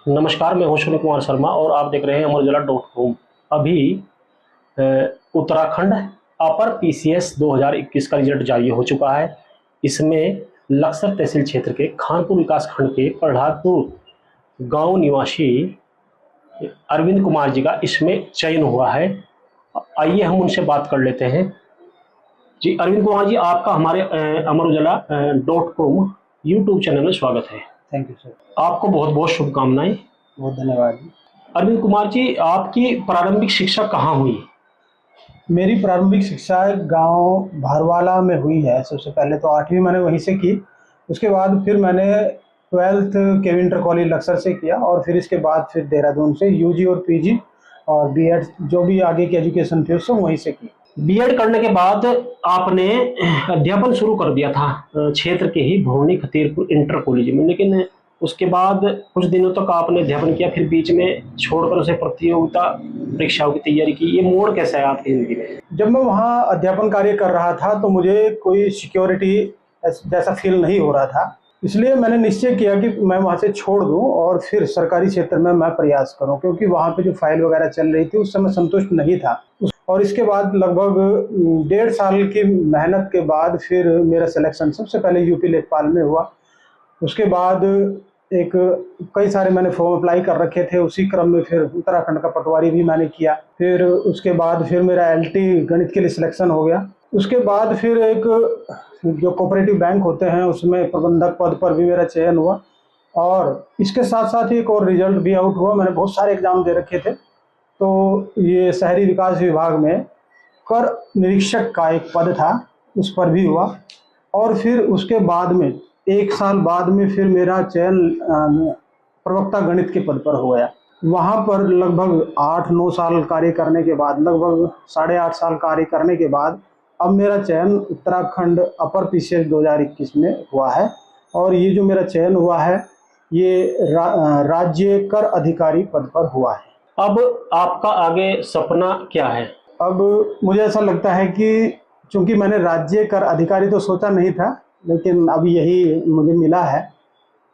नमस्कार, मैं हूं शिव कुमार शर्मा और आप देख रहे हैं अमर उजाला.com। अभी उत्तराखंड अपर पीसीएस 2021 का रिजल्ट जारी हो चुका है। इसमें लक्सर तहसील क्षेत्र के खानपुर विकास खंड के प्रहलादपुर गांव निवासी अरविंद कुमार जी का इसमें चयन हुआ है। आइए हम उनसे बात कर लेते हैं। जी अरविंद कुमार जी, आपका हमारे अमर उजाला.com यूट्यूब चैनल में स्वागत है। Thank you sir. आपको बहुत बहुत शुभकामनाएं। बहुत धन्यवाद जी। अरविंद कुमार जी, आपकी प्रारंभिक शिक्षा कहाँ हुई? मेरी प्रारंभिक शिक्षा गांव भारवाला में हुई है। सबसे पहले तो 8वीं मैंने वहीं से की। उसके बाद फिर मैंने 12th केवी इंटर कॉलेज लक्सर से किया और फिर इसके बाद फिर देहरादून से यूजी और पीजी और बीएड जो भी आगे की एजुकेशन थी उससे वहीं से की। बीएड करने के बाद आपने अध्यापन शुरू कर दिया था क्षेत्र के ही भोरनी खतीरपुर इंटर कॉलेज में, लेकिन उसके बाद कुछ दिनों तक आपने अध्यापन किया, फिर बीच में छोड़कर उसे प्रतियोगिता परीक्षाओं की तैयारी की। ये मोड़ कैसा है आपकी जिंदगी में? जब मैं वहाँ अध्यापन कार्य कर रहा था तो मुझे कोई सिक्योरिटी जैसा फील नहीं हो रहा था, इसलिए मैंने निश्चय किया कि मैं वहाँ से छोड़ दूँ और फिर सरकारी क्षेत्र में मैं प्रयास करूँ, क्योंकि वहाँ पे जो फाइल वगैरह चल रही थी उस समय संतुष्ट नहीं था। और इसके बाद लगभग 1.5 साल की मेहनत के बाद फिर मेरा सिलेक्शन सबसे पहले यूपी लेखपाल में हुआ। उसके बाद कई सारे मैंने फॉर्म अप्लाई कर रखे थे, उसी क्रम में फिर उत्तराखंड का पटवारी भी मैंने किया। फिर उसके बाद फिर मेरा एलटी गणित के लिए सिलेक्शन हो गया। उसके बाद फिर एक जो कोऑपरेटिव बैंक होते हैं उसमें प्रबंधक पद पर भी मेरा चयन हुआ और इसके साथ साथ एक और रिजल्ट भी आउट हुआ। मैंने बहुत सारे एग्जाम दे रखे थे, तो ये शहरी विकास विभाग में कर निरीक्षक का एक पद था, उस पर भी हुआ। और फिर उसके बाद में 1 साल बाद में फिर मेरा चयन प्रवक्ता गणित के पद पर हो गया। वहाँ पर लगभग 8-9 साल कार्य करने के बाद, लगभग 8.5 साल कार्य करने के बाद अब मेरा चयन उत्तराखंड अपर पीसीएस 2021 में हुआ है। और ये जो मेरा चयन हुआ है ये राज्य कर अधिकारी पद पर हुआ है। अब आपका आगे सपना क्या है? अब मुझे ऐसा लगता है कि चूंकि मैंने राज्य कर अधिकारी तो सोचा नहीं था, लेकिन अब यही मुझे मिला है,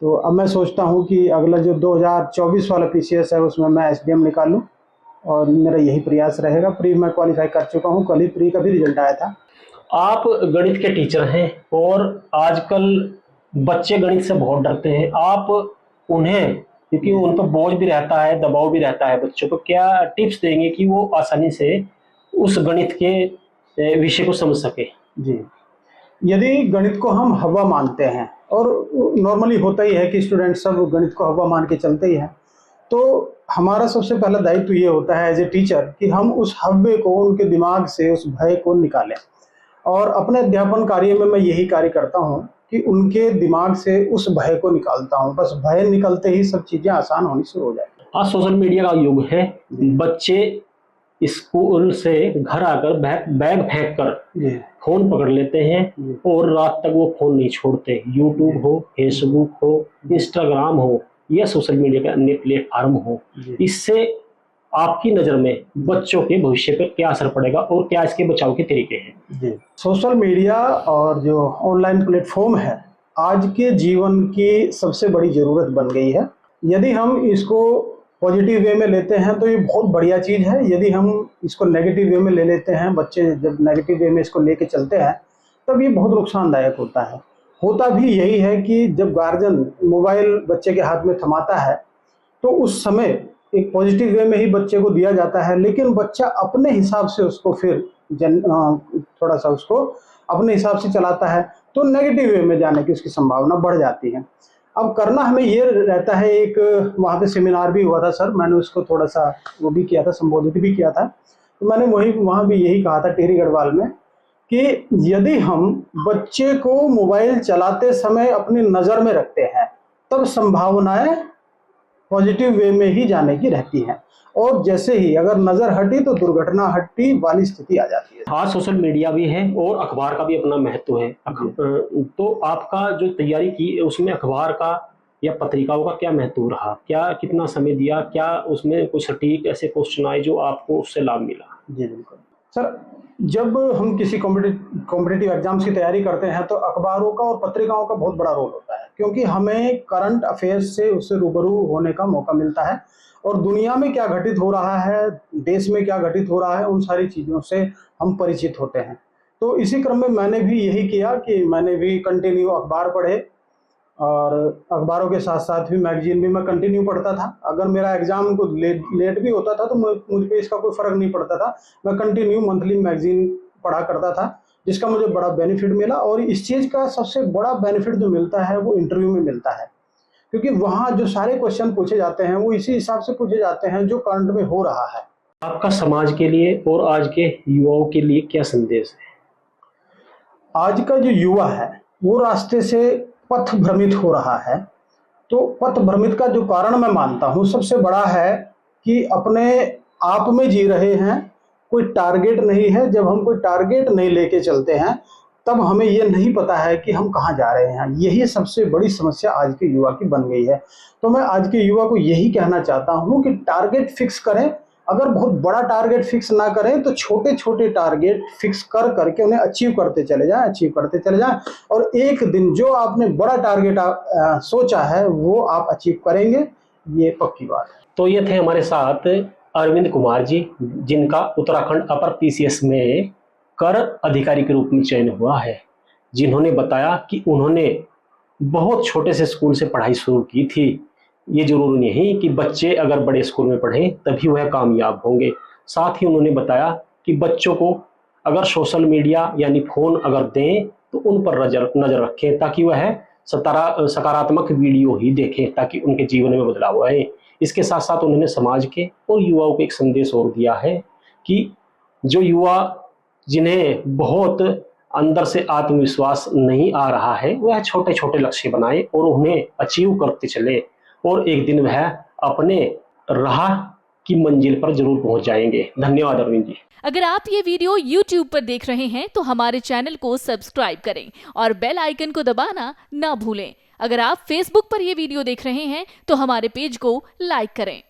तो अब मैं सोचता हूं कि अगला जो 2024 वाला पीसीएस है उसमें मैं एसडीएम निकालूं और मेरा यही प्रयास रहेगा। प्री मैं क्वालिफाई कर चुका हूं, कल ही प्री का भी रिजल्ट आया था। आप गणित के टीचर हैं और आजकल बच्चे गणित से बहुत डरते हैं। आप उन्हें, क्योंकि उन पर बोझ भी रहता है, दबाव भी रहता है बच्चों को, क्या टिप्स देंगे कि वो आसानी से उस गणित के विषय को समझ सके? जी, यदि गणित को हम हवा मानते हैं, और नॉर्मली होता ही है कि स्टूडेंट सब गणित को हवा मान के चलते ही हैं, तो हमारा सबसे पहला दायित्व ये होता है एज ए टीचर कि हम उस हव्वे को, उनके दिमाग से उस भय को निकालें। और अपने अध्यापन कार्य में मैं यही कार्य करता हूँ कि उनके दिमाग से उस भय को निकालता हूँ। बस भय निकलते ही सब चीज़ें आसान होनी शुरू हो जाएगी। आज सोशल मीडिया का युग है। बच्चे स्कूल से घर आकर बैग फेंक कर फोन पकड़ लेते हैं और रात तक वो फोन नहीं छोड़ते। यूट्यूब हो, फेसबुक हो, इंस्टाग्राम हो या सोशल मीडिया का अन्य प्लेटफॉर्म हो, इससे आपकी नज़र में बच्चों के भविष्य पर क्या असर पड़ेगा और क्या इसके बचाव के तरीके हैं? जी, सोशल मीडिया और जो ऑनलाइन प्लेटफॉर्म है आज के जीवन की सबसे बड़ी ज़रूरत बन गई है। यदि हम इसको पॉजिटिव वे में लेते हैं तो ये बहुत बढ़िया चीज़ है। यदि हम इसको नेगेटिव वे में ले लेते हैं, बच्चे जब नेगेटिव वे में इसको लेके चलते हैं तब ये बहुत नुकसानदायक होता है। होता भी यही है कि जब गार्जियन मोबाइल बच्चे के हाथ में थमाता है तो उस समय एक पॉजिटिव वे में ही बच्चे को दिया जाता है, लेकिन बच्चा अपने हिसाब से उसको फिर थोड़ा सा उसको अपने हिसाब से चलाता है, तो नेगेटिव वे में जाने की उसकी संभावना बढ़ जाती है। अब करना हमें ये रहता है, एक वहाँ पे सेमिनार भी हुआ था सर, मैंने उसको थोड़ा सा वो भी किया था, संबोधित भी किया था। तो मैंने वहाँ भी यही कहा था टिहरी गढ़वाल में कि यदि हम बच्चे को मोबाइल चलाते समय अपनी नज़र में रखते हैं तब संभावनाएं पॉजिटिव वे में ही जाने की रहती हैं, और जैसे ही अगर नज़र हटी तो दुर्घटना हटी वाली स्थिति आ जाती है। हाँ, सोशल मीडिया भी है और अखबार का भी अपना महत्व है। तो आपका जो तैयारी की उसमें अखबार का या पत्रिकाओं का क्या महत्व रहा? क्या कितना समय दिया? क्या उसमें कुछ सटीक ऐसे क्वेश्चन आए जो आपको उससे लाभ मिला? जी बिल्कुल। सर, जब हम किसी कॉम्पिटिटिव एग्जाम्स की तैयारी करते हैं तो अखबारों का और पत्रिकाओं का बहुत बड़ा रोल होता है, क्योंकि हमें करंट अफेयर्स से उससे रूबरू होने का मौका मिलता है और दुनिया में क्या घटित हो रहा है, देश में क्या घटित हो रहा है, उन सारी चीज़ों से हम परिचित होते हैं। तो इसी क्रम में मैंने भी यही किया कि मैंने भी कंटिन्यू अखबार पढ़े और अखबारों के साथ साथ भी मैगजीन भी मैं कंटिन्यू पढ़ता था। अगर मेरा एग्ज़ाम को लेट भी होता था तो मुझ पे इसका कोई फ़र्क नहीं पड़ता था। मैं कंटिन्यू मंथली मैगजीन पढ़ा करता था, जिसका मुझे बड़ा बेनिफिट मिला। और इस चीज़ का सबसे बड़ा बेनिफिट जो मिलता है वो इंटरव्यू में मिलता है, क्योंकि वहाँ जो सारे क्वेश्चन पूछे जाते हैं वो इसी हिसाब से पूछे जाते हैं जो करंट में हो रहा है। आपका समाज के लिए और आज के युवाओं के लिए क्या संदेश है? आज का जो युवा है वो रास्ते से पथ भ्रमित हो रहा है। तो पथ भ्रमित का जो कारण मैं मानता हूँ सबसे बड़ा है कि अपने आप में जी रहे हैं, कोई टारगेट नहीं है। जब हम कोई टारगेट नहीं लेके चलते हैं तब हमें ये नहीं पता है कि हम कहाँ जा रहे हैं। यही सबसे बड़ी समस्या आज के युवा की बन गई है। तो मैं आज के युवा को यही कहना चाहता हूँ कि टारगेट फिक्स करें। अगर बहुत बड़ा टारगेट फिक्स ना करें तो छोटे छोटे टारगेट फिक्स कर करके उन्हें अचीव करते चले जाएं और एक दिन जो आपने बड़ा टारगेट सोचा है वो आप अचीव करेंगे, ये पक्की बात है। तो ये थे हमारे साथ अरविंद कुमार जी, जिनका उत्तराखंड अपर पीसीएस में कर अधिकारी के रूप में चयन हुआ है, जिन्होंने बताया कि उन्होंने बहुत छोटे से स्कूल से पढ़ाई शुरू की थी। ये जरूरी नहीं कि बच्चे अगर बड़े स्कूल में पढ़ें तभी वह कामयाब होंगे। साथ ही उन्होंने बताया कि बच्चों को अगर सोशल मीडिया यानी फ़ोन अगर दें तो उन पर नज़र रखें, ताकि वह सकारात्मक वीडियो ही देखें, ताकि उनके जीवन में बदलाव आए। इसके साथ साथ उन्होंने समाज के और युवाओं को एक संदेश और दिया है कि जो युवा जिन्हें बहुत अंदर से आत्मविश्वास नहीं आ रहा है वह छोटे छोटे लक्ष्य बनाए और उन्हें अचीव करते चले, और एक दिन वह अपने राह की मंजिल पर जरूर पहुंच जाएंगे। धन्यवाद अरविंद जी। अगर आप ये वीडियो YouTube पर देख रहे हैं तो हमारे चैनल को सब्सक्राइब करें और बेल आइकन को दबाना ना भूलें। अगर आप Facebook पर ये वीडियो देख रहे हैं तो हमारे पेज को लाइक करें।